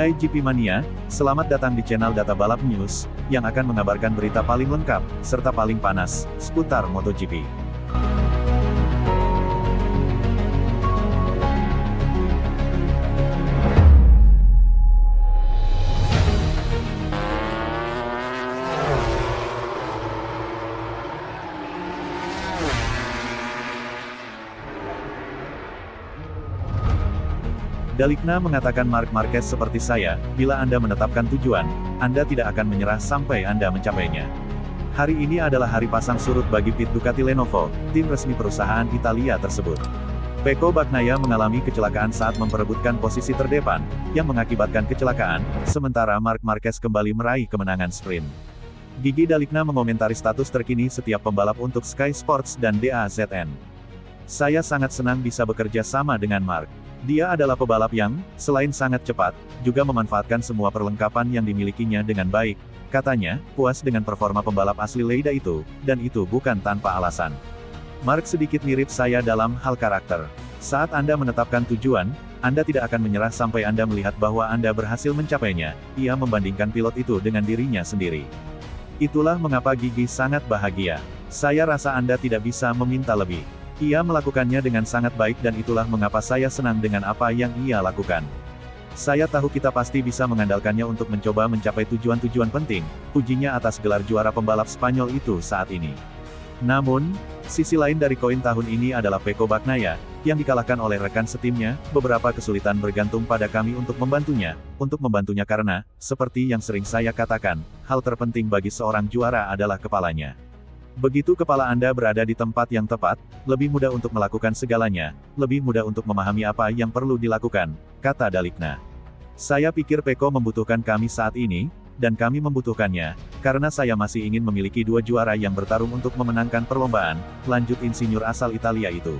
Hai GP Mania, selamat datang di channel Data Balap News, yang akan mengabarkan berita paling lengkap, serta paling panas, seputar MotoGP. Dalikna mengatakan Marc Marquez seperti saya, bila Anda menetapkan tujuan, Anda tidak akan menyerah sampai Anda mencapainya. Hari ini adalah hari pasang surut bagi pit Ducati Lenovo, tim resmi perusahaan Italia tersebut. Pecco Bagnaia mengalami kecelakaan saat memperebutkan posisi terdepan, yang mengakibatkan kecelakaan, sementara Marc Marquez kembali meraih kemenangan sprint. Gigi Dalikna mengomentari status terkini setiap pembalap untuk Sky Sports dan DAZN. Saya sangat senang bisa bekerja sama dengan Marc. Dia adalah pebalap yang, selain sangat cepat, juga memanfaatkan semua perlengkapan yang dimilikinya dengan baik. Katanya, puas dengan performa pembalap asli Lleida itu, dan itu bukan tanpa alasan. Marc sedikit mirip saya dalam hal karakter. Saat Anda menetapkan tujuan, Anda tidak akan menyerah sampai Anda melihat bahwa Anda berhasil mencapainya. Ia membandingkan pilot itu dengan dirinya sendiri. Itulah mengapa Gigi sangat bahagia. Saya rasa Anda tidak bisa meminta lebih. Ia melakukannya dengan sangat baik dan itulah mengapa saya senang dengan apa yang ia lakukan. Saya tahu kita pasti bisa mengandalkannya untuk mencoba mencapai tujuan-tujuan penting, pujinya atas gelar juara pembalap Spanyol itu saat ini. Namun, sisi lain dari koin tahun ini adalah Pecco Bagnaia, yang dikalahkan oleh rekan setimnya. Beberapa kesulitan bergantung pada kami untuk membantunya karena, seperti yang sering saya katakan, hal terpenting bagi seorang juara adalah kepalanya. Begitu kepala Anda berada di tempat yang tepat, lebih mudah untuk melakukan segalanya, lebih mudah untuk memahami apa yang perlu dilakukan, kata Dalikna. Saya pikir Pecco membutuhkan kami saat ini, dan kami membutuhkannya, karena saya masih ingin memiliki dua juara yang bertarung untuk memenangkan perlombaan, lanjut insinyur asal Italia itu.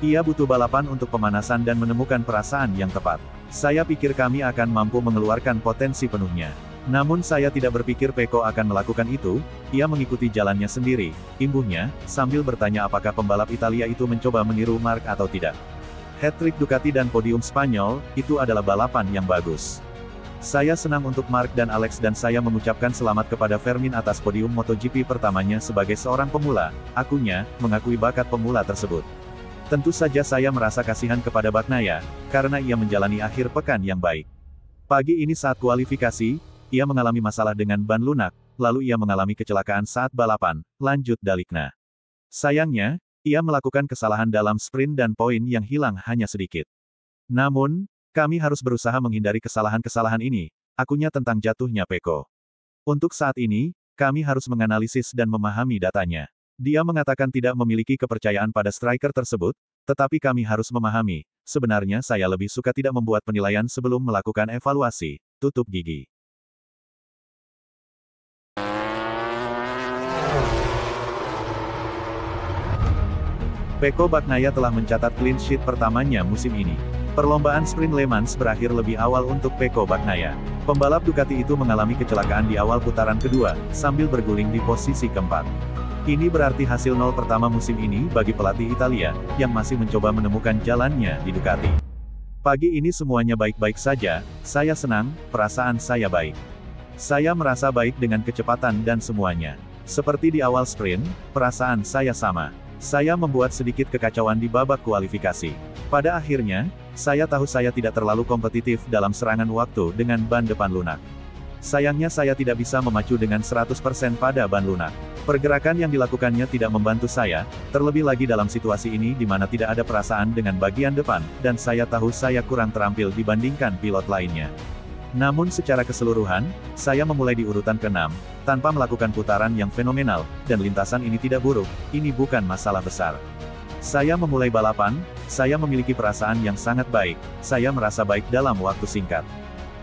Ia butuh balapan untuk pemanasan dan menemukan perasaan yang tepat. Saya pikir kami akan mampu mengeluarkan potensi penuhnya. Namun saya tidak berpikir Pecco akan melakukan itu, ia mengikuti jalannya sendiri, imbuhnya, sambil bertanya apakah pembalap Italia itu mencoba meniru Marc atau tidak. Hat-trick Ducati dan podium Spanyol, itu adalah balapan yang bagus. Saya senang untuk Marc dan Alex dan saya mengucapkan selamat kepada Fermin atas podium MotoGP pertamanya sebagai seorang pemula, akunya, mengakui bakat pemula tersebut. Tentu saja saya merasa kasihan kepada Bagnaia, karena ia menjalani akhir pekan yang baik. Pagi ini saat kualifikasi, ia mengalami masalah dengan ban lunak, lalu ia mengalami kecelakaan saat balapan, lanjut Dalikna. Sayangnya, ia melakukan kesalahan dalam sprint dan poin yang hilang hanya sedikit. Namun, kami harus berusaha menghindari kesalahan-kesalahan ini, akunya tentang jatuhnya Pecco. Untuk saat ini, kami harus menganalisis dan memahami datanya. Dia mengatakan tidak memiliki kepercayaan pada striker tersebut, tetapi kami harus memahami, sebenarnya saya lebih suka tidak membuat penilaian sebelum melakukan evaluasi, tutup Gigi. Pecco Bagnaia telah mencatat clean sheet pertamanya musim ini. Perlombaan sprint Le Mans berakhir lebih awal untuk Pecco Bagnaia. Pembalap Ducati itu mengalami kecelakaan di awal putaran kedua, sambil berguling di posisi keempat. Ini berarti hasil nol pertama musim ini bagi pelatih Italia, yang masih mencoba menemukan jalannya di Ducati. Pagi ini semuanya baik-baik saja, saya senang, perasaan saya baik. Saya merasa baik dengan kecepatan dan semuanya. Seperti di awal sprint, perasaan saya sama. Saya membuat sedikit kekacauan di babak kualifikasi. Pada akhirnya, saya tahu saya tidak terlalu kompetitif dalam serangan waktu dengan ban depan lunak. Sayangnya saya tidak bisa memacu dengan 100% pada ban lunak. Pergerakan yang dilakukannya tidak membantu saya, terlebih lagi dalam situasi ini di mana tidak ada perasaan dengan bagian depan, dan saya tahu saya kurang terampil dibandingkan pilot lainnya. Namun secara keseluruhan, saya memulai di urutan ke-6, tanpa melakukan putaran yang fenomenal, dan lintasan ini tidak buruk, ini bukan masalah besar. Saya memulai balapan, saya memiliki perasaan yang sangat baik, saya merasa baik dalam waktu singkat.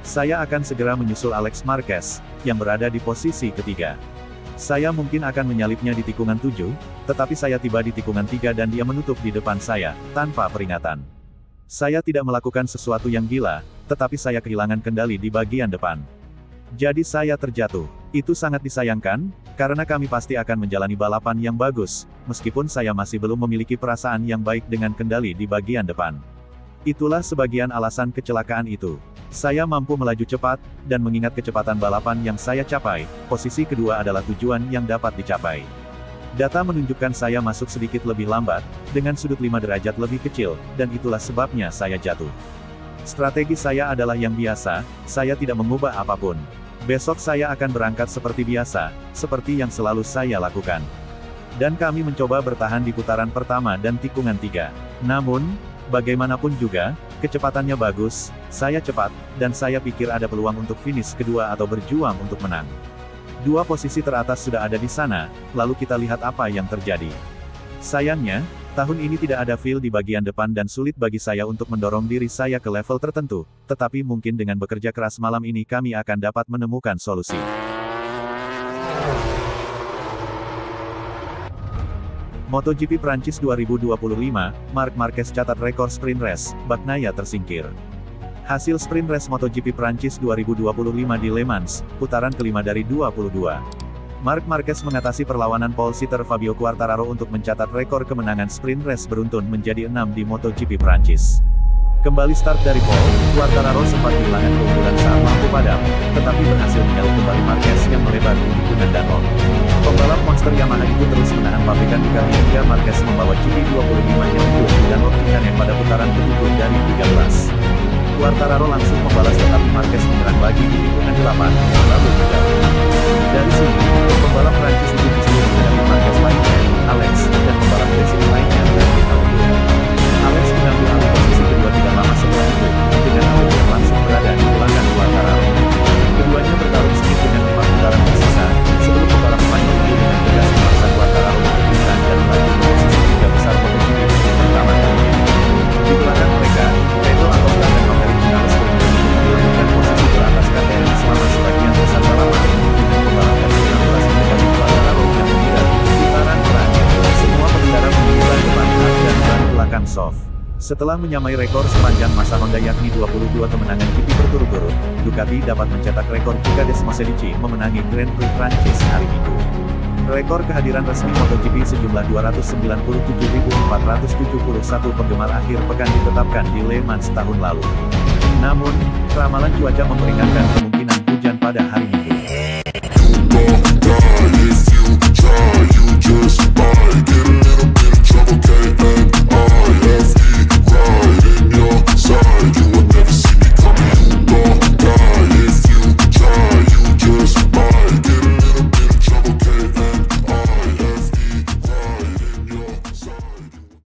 Saya akan segera menyusul Alex Marquez, yang berada di posisi ketiga. Saya mungkin akan menyalipnya di tikungan 7, tetapi saya tiba di tikungan 3 dan dia menutup di depan saya, tanpa peringatan. Saya tidak melakukan sesuatu yang gila, tetapi saya kehilangan kendali di bagian depan. Jadi saya terjatuh. Itu sangat disayangkan, karena kami pasti akan menjalani balapan yang bagus, meskipun saya masih belum memiliki perasaan yang baik dengan kendali di bagian depan. Itulah sebagian alasan kecelakaan itu. Saya mampu melaju cepat, dan mengingat kecepatan balapan yang saya capai, posisi kedua adalah tujuan yang dapat dicapai. Data menunjukkan saya masuk sedikit lebih lambat, dengan sudut 5 derajat lebih kecil, dan itulah sebabnya saya jatuh. Strategi saya adalah yang biasa, saya tidak mengubah apapun. Besok saya akan berangkat seperti biasa, seperti yang selalu saya lakukan. Dan kami mencoba bertahan di putaran pertama dan tikungan 3. Namun, bagaimanapun juga, kecepatannya bagus, saya cepat, dan saya pikir ada peluang untuk finish kedua atau berjuang untuk menang. Dua posisi teratas sudah ada di sana, lalu kita lihat apa yang terjadi. Sayangnya, tahun ini tidak ada feel di bagian depan dan sulit bagi saya untuk mendorong diri saya ke level tertentu, tetapi mungkin dengan bekerja keras malam ini kami akan dapat menemukan solusi. MotoGP Prancis 2025, Marc Marquez catat rekor sprint race, Bagnaia tersingkir. Hasil sprint race MotoGP Prancis 2025 di Le Mans, putaran kelima dari 22. Marc Marquez mengatasi perlawanan pole sitter Fabio Quartararo untuk mencatat rekor kemenangan sprint race beruntun menjadi 6 di MotoGP Prancis. Kembali start dari pole, Quartararo sempat kehilangan keunggulan saat lampu padam, tetapi berhasil menyalip kembali Marquez yang melebar di tikungan Dunlop. Pembalap monster Yamaha itu terus menahan pabrikan Ducati hingga Marquez membawa GP25 yang unggul di Dunlop pada putaran ke-7 dari 13. Quartararo langsung membalas tetapi Marquez menyerang lagi di tikungan 8, lalu gagal. Dari sini, pembalap Prancis itu disuruh menghadapi Marquez lainnya, Alex, dan pembalap racing lainnya dari Austria. Alex mengambil alih posisi kedua tidak lama setelah itu, dengan Alex yang langsung berada di belakang Quartararo. Keduanya bertarung sengit dengan 5 putaran tersisa, sebelum pembalap Spanyol itu dengan tegas memaksa Quartararo untuk pindah dan melaju ke posisi 3 besar MotoGP pertama kalinya. Di belakang mereka, Pedro Acosta dan Maverick Vinales melakukan posisi teratas KTM selama sebagian besar balapan, dengan pembalap R19 mendekati Quartararo yang mengira di putaran terakhir. Semua pengendara memilih ban depan hard dan ban belakang soft. Setelah menyamai rekor sepanjang masa Honda yakni 22 kemenangan GP berturut-turut, Ducati dapat mencetak rekor jika Desmosedici memenangi Grand Prix Prancis hari Minggu. Rekor kehadiran resmi MotoGP sejumlah 297.471 penggemar akhir pekan ditetapkan di Le Mans tahun lalu. Namun, ramalan cuaca memperingatkan kemungkinan hujan pada hari Minggu.